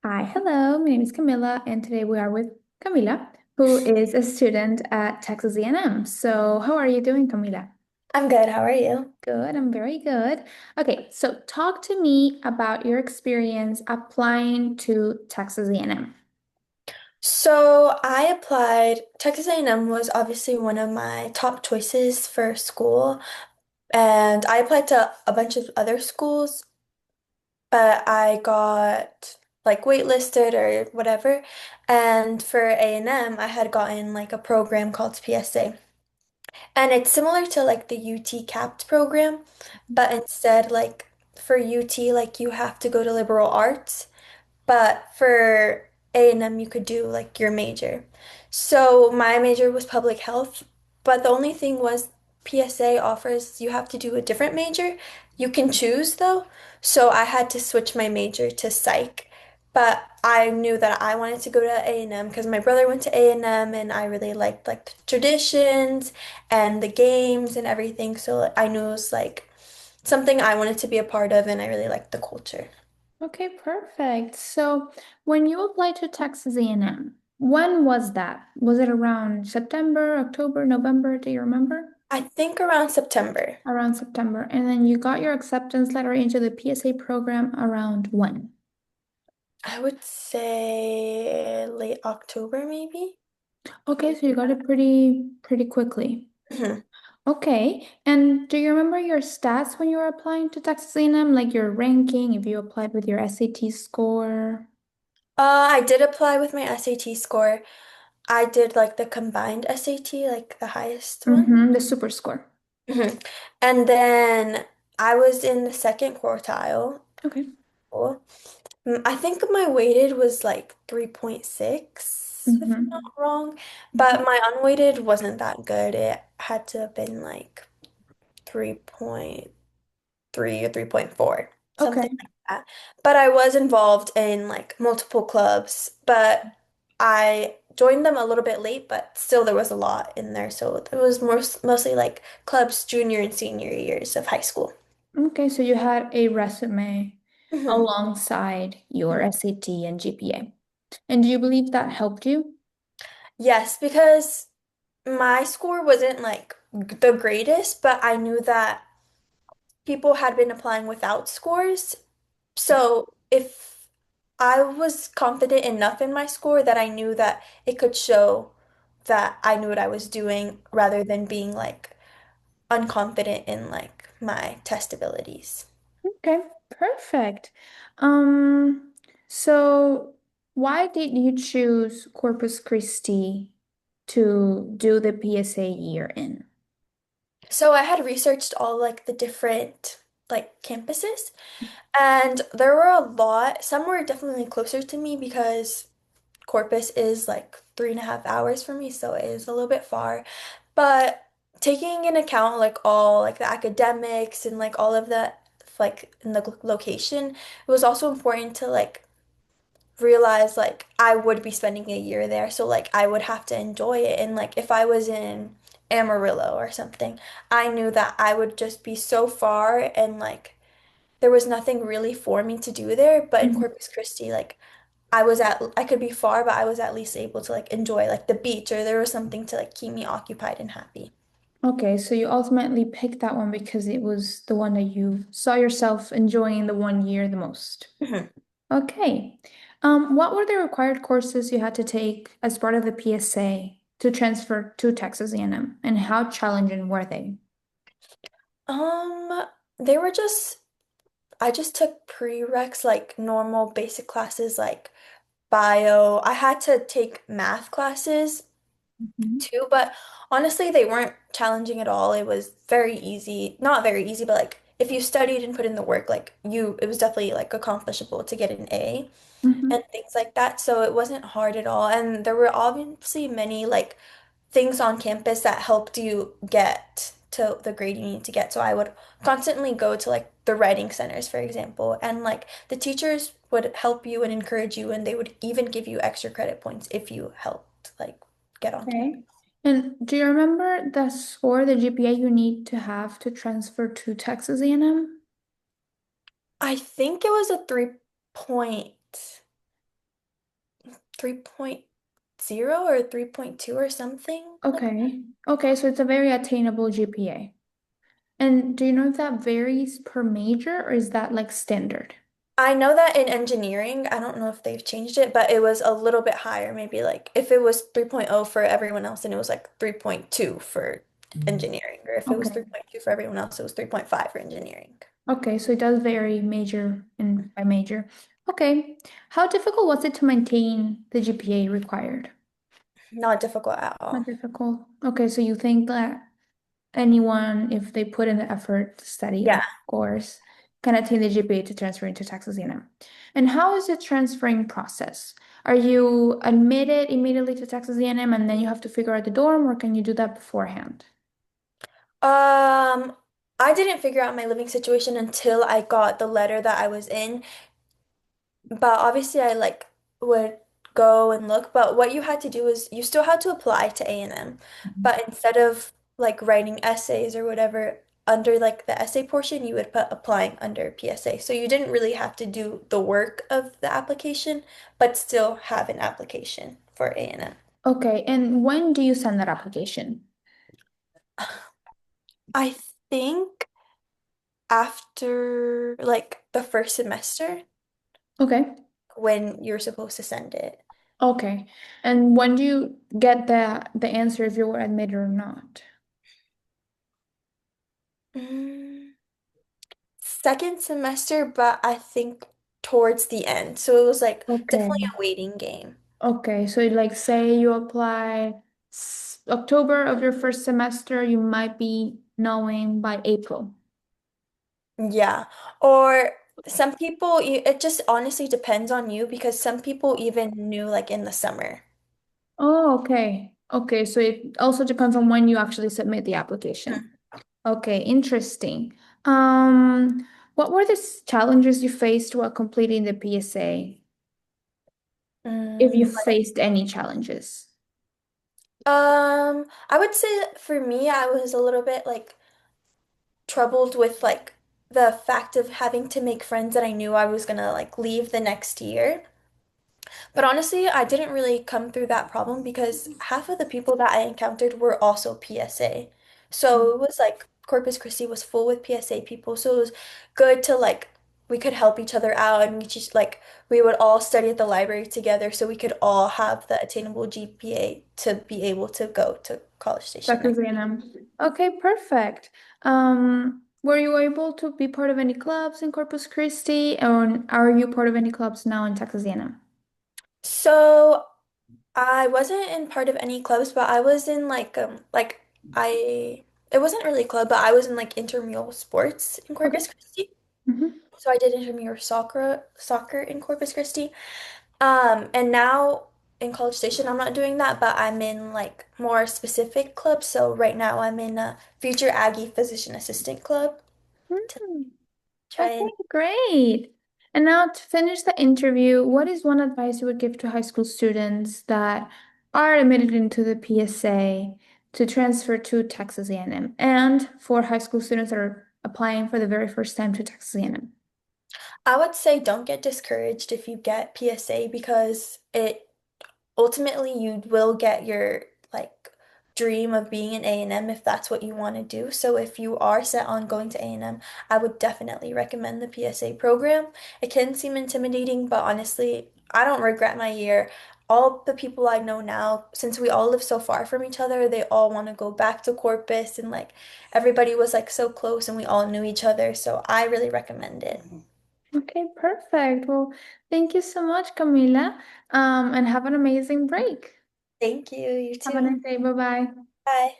Hi, hello. My name is Camila, and today we are with Camila, who is a student at Texas A&M. So, how are you doing, Camila? I'm good. How are you? Good, I'm very good. Okay, so talk to me about your experience applying to Texas A&M. So I applied. Texas A&M was obviously one of my top choices for school, and I applied to a bunch of other schools, but I got like waitlisted or whatever. And for A&M, I had gotten like a program called PSA. And it's similar to like the UT CAPT program, but instead like for UT like you have to go to liberal arts. But for A&M, you could do like your major. So my major was public health, but the only thing was PSA offers you have to do a different major. You can choose though. So I had to switch my major to psych. But I knew that I wanted to go to A&M because my brother went to A&M and I really liked like the traditions and the games and everything. So I knew it was like something I wanted to be a part of and I really liked the culture. Okay, perfect. So, when you applied to Texas A&M, when was that? Was it around September, October, November? Do you remember? I think around September. Around September. And then you got your acceptance letter into the PSA program around when? I would say late October, maybe. Okay, so you got it pretty quickly. Mhm. Okay. And do you remember your stats when you were applying to Texas A&M, like your ranking, if you applied with your SAT score? I did apply with my SAT score. I did like the combined SAT, like the highest one. The super score. Mhm. And then I was in the second quartile. Okay. Cool. I think my weighted was like 3.6, if I'm not hmm wrong. But my unweighted wasn't that good. It had to have been like 3.3 or 3.4, something Okay. like that. But I was involved in like multiple clubs, but I joined them a little bit late, but still there was a lot in there. So it was mostly like clubs junior and senior years of high school. Okay, so you had a resume Mhm. alongside your SAT and GPA. And do you believe that helped you? Yes, because my score wasn't like the greatest, but I knew that people had been applying without scores. So if I was confident enough in my score that I knew that it could show that I knew what I was doing rather than being like unconfident in like my test abilities. Okay, perfect. Um, so why did you choose Corpus Christi to do the PSA year in? So I had researched all like the different like campuses and there were a lot. Some were definitely closer to me because Corpus is like 3.5 hours for me, so it is a little bit far. But taking in account like all like the academics and like all of that like in the location, it was also important to like realize like I would be spending a year there, so like I would have to enjoy it. And like if I was in Amarillo or something, I knew that I would just be so far and like there was nothing really for me to do there. But in Mhm. Corpus Christi, like I could be far, but I was at least able to like enjoy like the beach or there was something to like keep me occupied and happy. Okay, so you ultimately picked that one because it was the one that you saw yourself enjoying the 1 year the most. Mhm. Okay. What were the required courses you had to take as part of the PSA to transfer to Texas A&M, and how challenging were they? Um, they were just I just took prereqs like normal basic classes like bio. I had to take math classes Mhm. too, but honestly, they weren't challenging at all. It was very easy. Not very easy, but like if you studied and put in the work, like it was definitely like accomplishable to get an A and Mhm. things like that. So it wasn't hard at all. And there were obviously many like things on campus that helped you get to the grade you need to get. So I would constantly go to like the writing centers, for example, and like the teachers would help you and encourage you, and they would even give you extra credit points if you helped like get on campus. Okay. And do you remember the score, the GPA you need to have to transfer to Texas A&M? I think it was a 3 point. 3.0 or 3.2 or something like that. Okay. Okay, so it's a very attainable GPA. And do you know if that varies per major or is that like standard? I know that in engineering, I don't know if they've changed it, but it was a little bit higher. Maybe like if it was 3.0 for everyone else, then it was like 3.2 for engineering. Or if it was Okay. 3.2 for everyone else, it was 3.5 for engineering. Okay, so it does vary major and by major. Okay. How difficult was it to maintain the GPA required? Not difficult at Not all. difficult. Okay, so you think that anyone, if they put in the effort to study Yeah. and course, can attain the GPA to transfer into Texas A&M. And how is the transferring process? Are you admitted immediately to Texas A&M and then you have to figure out the dorm, or can you do that beforehand? Um, I didn't figure out my living situation until I got the letter that I was in. But obviously I like would go and look. But what you had to do is you still had to apply to A&M. But instead of like writing essays or whatever under like the essay portion, you would put applying under PSA. So you didn't really have to do the work of the application, but still have an application for A&M. Okay, and when do you send that application? I think after like the first semester Okay. when you're supposed to send it. Okay. And when do you get the answer if you were admitted or not? Mm. Second semester, but I think towards the end. So it was like definitely Okay. a waiting game. Okay, so like say you apply October of your first semester, you might be knowing by April. Yeah. Or some people, it just honestly depends on you because some people even knew like in the summer. Oh, okay. Okay, so it also depends on when you actually submit the application. Okay, interesting. What were the challenges you faced while completing the PSA? If you Like, faced any challenges. I would say that for me, I was a little bit like troubled with like the fact of having to make friends that I knew I was gonna like leave the next year. But honestly, I didn't really come through that problem because half of the people that I encountered were also PSA. So it was like Corpus Christi was full with PSA people. So it was good to like we could help each other out and we just like we would all study at the library together so we could all have the attainable GPA to be able to go to College Station Texas next. A&M. Okay, perfect. Were you able to be part of any clubs in Corpus Christi, or are you part of any clubs now in Texas A&M? So I wasn't in part of any clubs, but I was in like I it wasn't really a club, but I was in like intramural sports in Okay. Corpus Christi. Hmm. So I did intramural soccer in Corpus Christi. And now in College Station I'm not doing that, but I'm in like more specific clubs. So right now I'm in a Future Aggie Physician Assistant Club to try Okay, and great. And now to finish the interview, what is one advice you would give to high school students that are admitted into the PSA to transfer to Texas A&M, and for high school students that are applying for the very first time to Texas A&M? I would say don't get discouraged if you get PSA because it ultimately you will get your like dream of being an A&M if that's what you want to do. So if you are set on going to A&M, I would definitely recommend the PSA program. It can seem intimidating, but honestly, I don't regret my year. All the people I know now, since we all live so far from each other, they all want to go back to Corpus and like everybody was like so close and we all knew each other. So I really recommend it. Okay, perfect. Well, thank you so much, Camila. And have an amazing break. Thank you. You Have a too. nice day. Bye-bye. Bye.